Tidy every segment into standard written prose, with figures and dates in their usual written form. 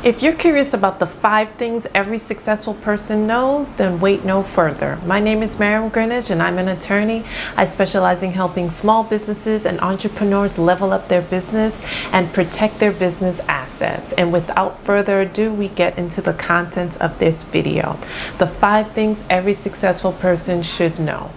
If you're curious about the 5 things every successful person knows, then wait no further. My name is Miriam Greenwich and I'm an attorney. I specialize in helping small businesses and entrepreneurs level up their business and protect their business assets. And without further ado, we get into the contents of this video. The 5 things every successful person should know.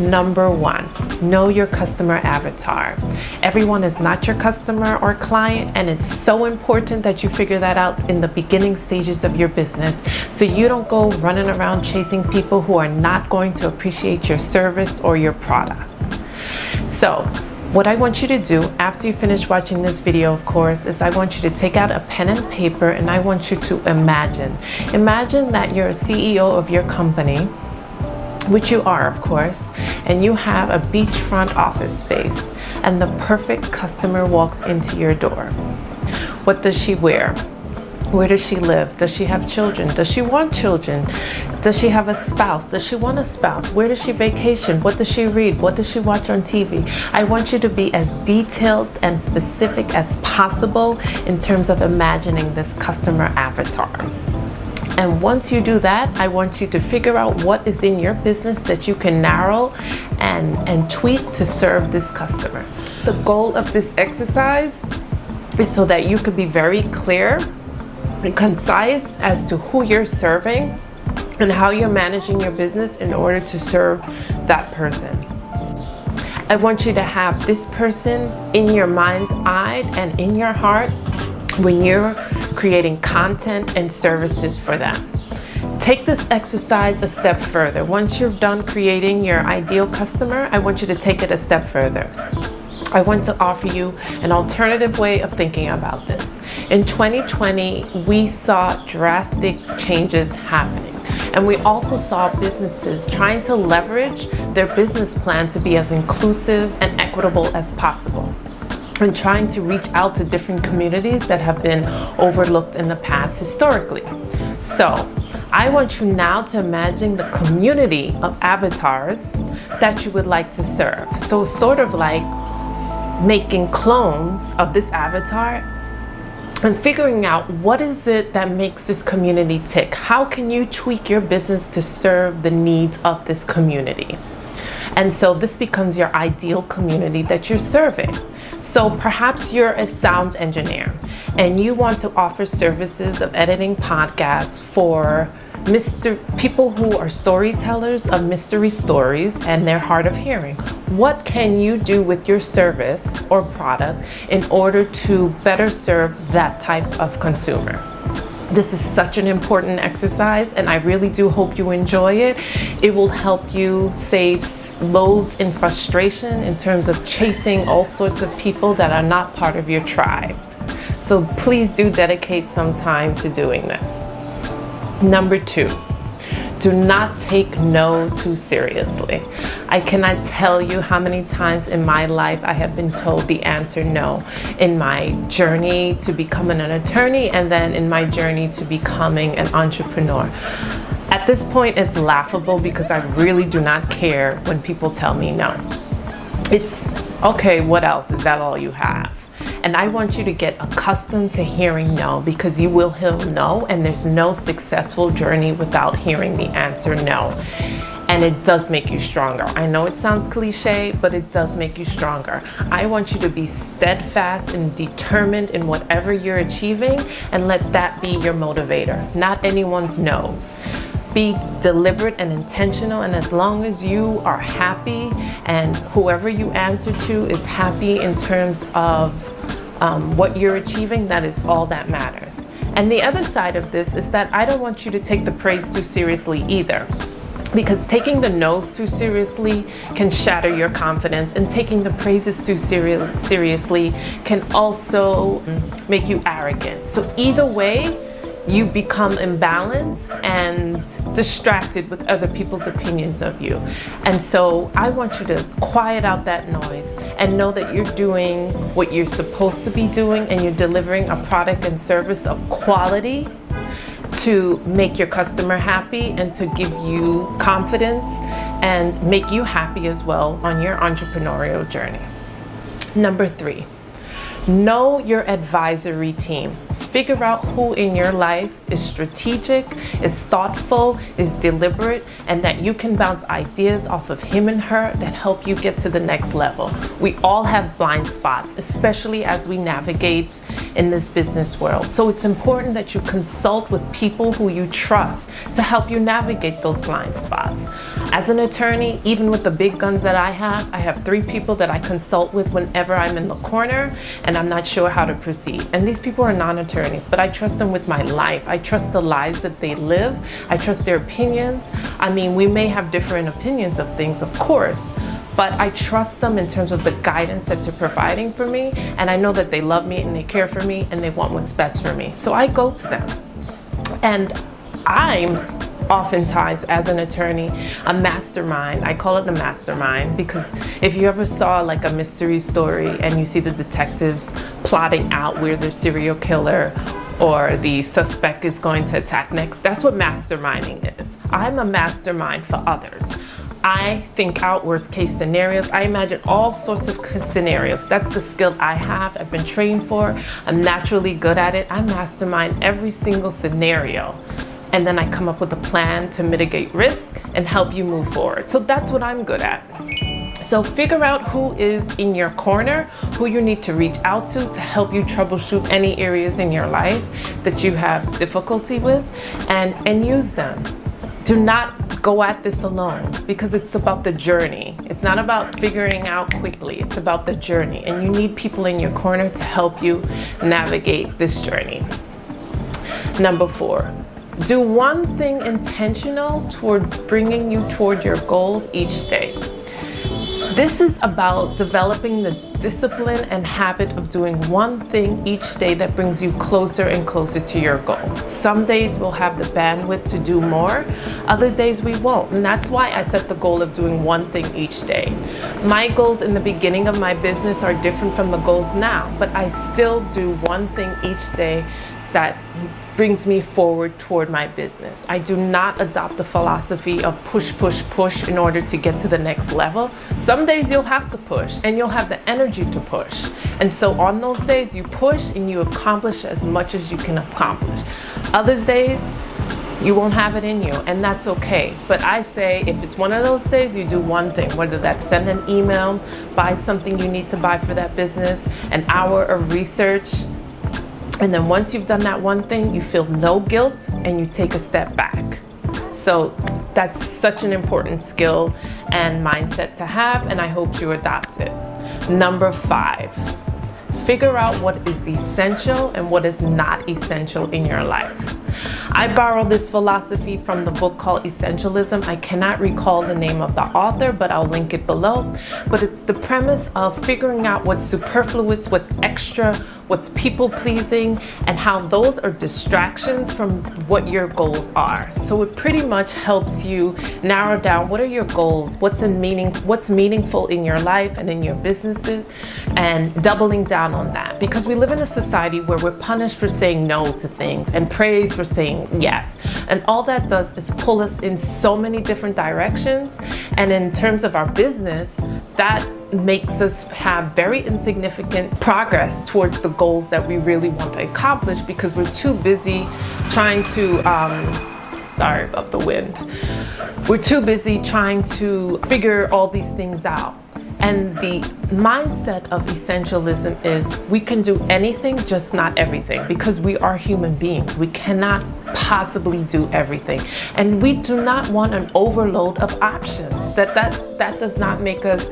Number 1, know your customer avatar. Everyone is not your customer or client, and it's so important that you figure that out in the beginning stages of your business so you don't go running around chasing people who are not going to appreciate your service or your product. So what I want you to do after you finish watching this video, of course, is I want you to take out a pen and paper and I want you to imagine that you're a CEO of your company, which you are, of course, and you have a beachfront office space and the perfect customer walks into your door. What does she wear? Where does she live? Does she have children? Does she want children? Does she have a spouse? Does she want a spouse? Where does she vacation? What does she read? What does she watch on TV? I want you to be as detailed and specific as possible in terms of imagining this customer avatar. And once you do that, I want you to figure out what is in your business that you can narrow and tweak to serve this customer. The goal of this exercise is so that you could be very clear and concise as to who you're serving and how you're managing your business in order to serve that person. I want you to have this person in your mind's eye and in your heart when you're creating content and services for them. Take this exercise a step further. Once you're done creating your ideal customer, I want you to take it a step further. I want to offer you an alternative way of thinking about this. In 2020, we saw drastic changes happening. And we also saw businesses trying to leverage their business plan to be as inclusive and equitable as possible, and trying to reach out to different communities that have been overlooked in the past historically. So I want you now to imagine the community of avatars that you would like to serve. So sort of like making clones of this avatar and figuring out what is it that makes this community tick. How can you tweak your business to serve the needs of this community? And so this becomes your ideal community that you're serving. So perhaps you're a sound engineer and you want to offer services of editing podcasts for people who are storytellers of mystery stories and they're hard of hearing. What can you do with your service or product in order to better serve that type of consumer? This is such an important exercise and I really do hope you enjoy it. It will help you save loads in frustration in terms of chasing all sorts of people that are not part of your tribe. So please do dedicate some time to doing this. Number 2. Do not take no too seriously. I cannot tell you how many times in my life I have been told the answer no in my journey to becoming an attorney and then in my journey to becoming an entrepreneur. At this point, it's laughable because I really do not care when people tell me no. It's okay, what else? Is that all you have? And I want you to get accustomed to hearing no, because you will hear no, and there's no successful journey without hearing the answer no. And it does make you stronger. I know it sounds cliche, but it does make you stronger. I want you to be steadfast and determined in whatever you're achieving, and let that be your motivator, not anyone's no's. Be deliberate and intentional, and as long as you are happy and whoever you answer to is happy in terms of what you're achieving, that is all that matters. And the other side of this is that I don't want you to take the praise too seriously either, because taking the no's too seriously can shatter your confidence, and taking the praises too seriously can also make you arrogant. So either way, you become imbalanced and distracted with other people's opinions of you. And so I want you to quiet out that noise and know that you're doing what you're supposed to be doing, and you're delivering a product and service of quality to make your customer happy and to give you confidence and make you happy as well on your entrepreneurial journey. Number 3, know your advisory team. Figure out who in your life is strategic, is thoughtful, is deliberate, and that you can bounce ideas off of him and her that help you get to the next level. We all have blind spots, especially as we navigate in this business world. So it's important that you consult with people who you trust to help you navigate those blind spots. As an attorney, even with the big guns that I have 3 people that I consult with whenever I'm in the corner and I'm not sure how to proceed. And these people are non-attorneys, but I trust them with my life. I trust the lives that they live. I trust their opinions. I mean, we may have different opinions of things, of course, but I trust them in terms of the guidance that they're providing for me. And I know that they love me and they care for me and they want what's best for me. So I go to them. And I'm oftentimes, as an attorney, a mastermind. I call it a mastermind because if you ever saw like a mystery story and you see the detectives plotting out where their serial killer or the suspect is going to attack next, that's what masterminding is. I'm a mastermind for others. I think out worst case scenarios. I imagine all sorts of scenarios. That's the skill I have. I've been trained for. I'm naturally good at it. I mastermind every single scenario. And then I come up with a plan to mitigate risk and help you move forward. So that's what I'm good at. So figure out who is in your corner, who you need to reach out to help you troubleshoot any areas in your life that you have difficulty with, and use them. Do not go at this alone because it's about the journey. It's not about figuring out quickly. It's about the journey. And you need people in your corner to help you navigate this journey. Number 4. Do one thing intentional toward bringing you toward your goals each day. This is about developing the discipline and habit of doing one thing each day that brings you closer and closer to your goal. Some days we'll have the bandwidth to do more, other days we won't. And that's why I set the goal of doing one thing each day. My goals in the beginning of my business are different from the goals now, but I still do one thing each day that brings me forward toward my business. I do not adopt the philosophy of push, push, push in order to get to the next level. Some days you'll have to push and you'll have the energy to push. And so on those days you push and you accomplish as much as you can accomplish. Other days you won't have it in you, and that's okay. But I say if it's one of those days, you do one thing, whether that's send an email, buy something you need to buy for that business, an hour of research. And then once you've done that one thing, you feel no guilt and you take a step back. So that's such an important skill and mindset to have, and I hope you adopt it. Number 5, figure out what is essential and what is not essential in your life. I borrow this philosophy from the book called Essentialism. I cannot recall the name of the author, but I'll link it below. But it's the premise of figuring out what's superfluous, what's extra, what's people-pleasing, and how those are distractions from what your goals are. So it pretty much helps you narrow down what are your goals, what's meaningful in your life and in your businesses, and doubling down on that. Because we live in a society where we're punished for saying no to things and praised for saying yes. And all that does is pull us in so many different directions. And in terms of our business, that makes us have very insignificant progress towards the goals that we really want to accomplish because we're too busy trying to, sorry about the wind. We're too busy trying to figure all these things out. And the mindset of essentialism is we can do anything, just not everything, because we are human beings. We cannot possibly do everything. And we do not want an overload of options. That does not make us,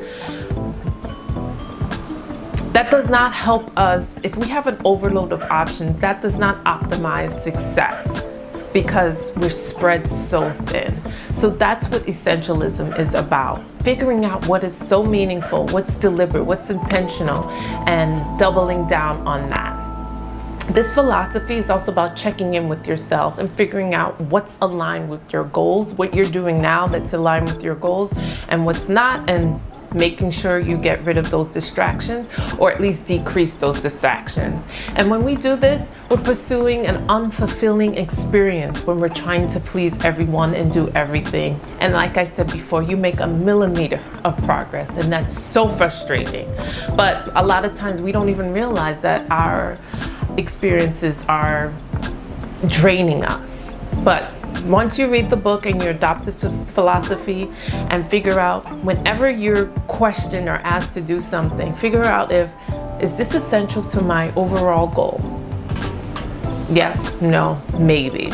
that does not help us. If we have an overload of options, that does not optimize success, because we're spread so thin. So that's what essentialism is about. Figuring out what is so meaningful, what's deliberate, what's intentional, and doubling down on that. This philosophy is also about checking in with yourself and figuring out what's aligned with your goals, what you're doing now that's aligned with your goals, and what's not, and making sure you get rid of those distractions, or at least decrease those distractions. And when we do this, we're pursuing an unfulfilling experience when we're trying to please everyone and do everything. And like I said before, you make a millimeter of progress, and that's so frustrating. But a lot of times we don't even realize that our experiences are draining us. But once you read the book and you adopt this philosophy and figure out, whenever you're questioned or asked to do something, figure out is this essential to my overall goal? Yes, no, maybe.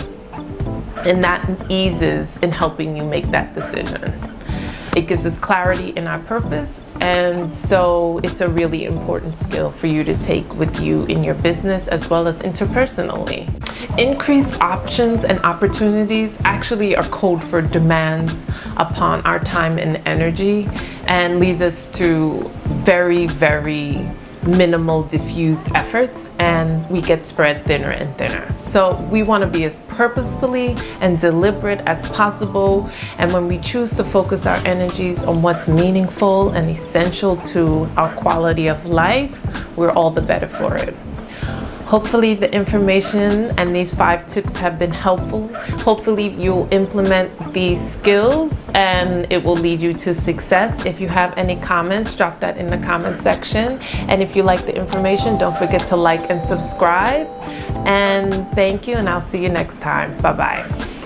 And that eases in helping you make that decision. It gives us clarity in our purpose, and so it's a really important skill for you to take with you in your business as well as interpersonally. Increased options and opportunities actually are code for demands upon our time and energy, and leads us to very, very minimal diffused efforts, and we get spread thinner and thinner. So we want to be as purposefully and deliberate as possible, and when we choose to focus our energies on what's meaningful and essential to our quality of life, we're all the better for it. Hopefully the information and these 5 tips have been helpful. Hopefully you'll implement these skills and it will lead you to success. If you have any comments, drop that in the comment section. And if you like the information, don't forget to like and subscribe. And thank you, and I'll see you next time. Bye-bye.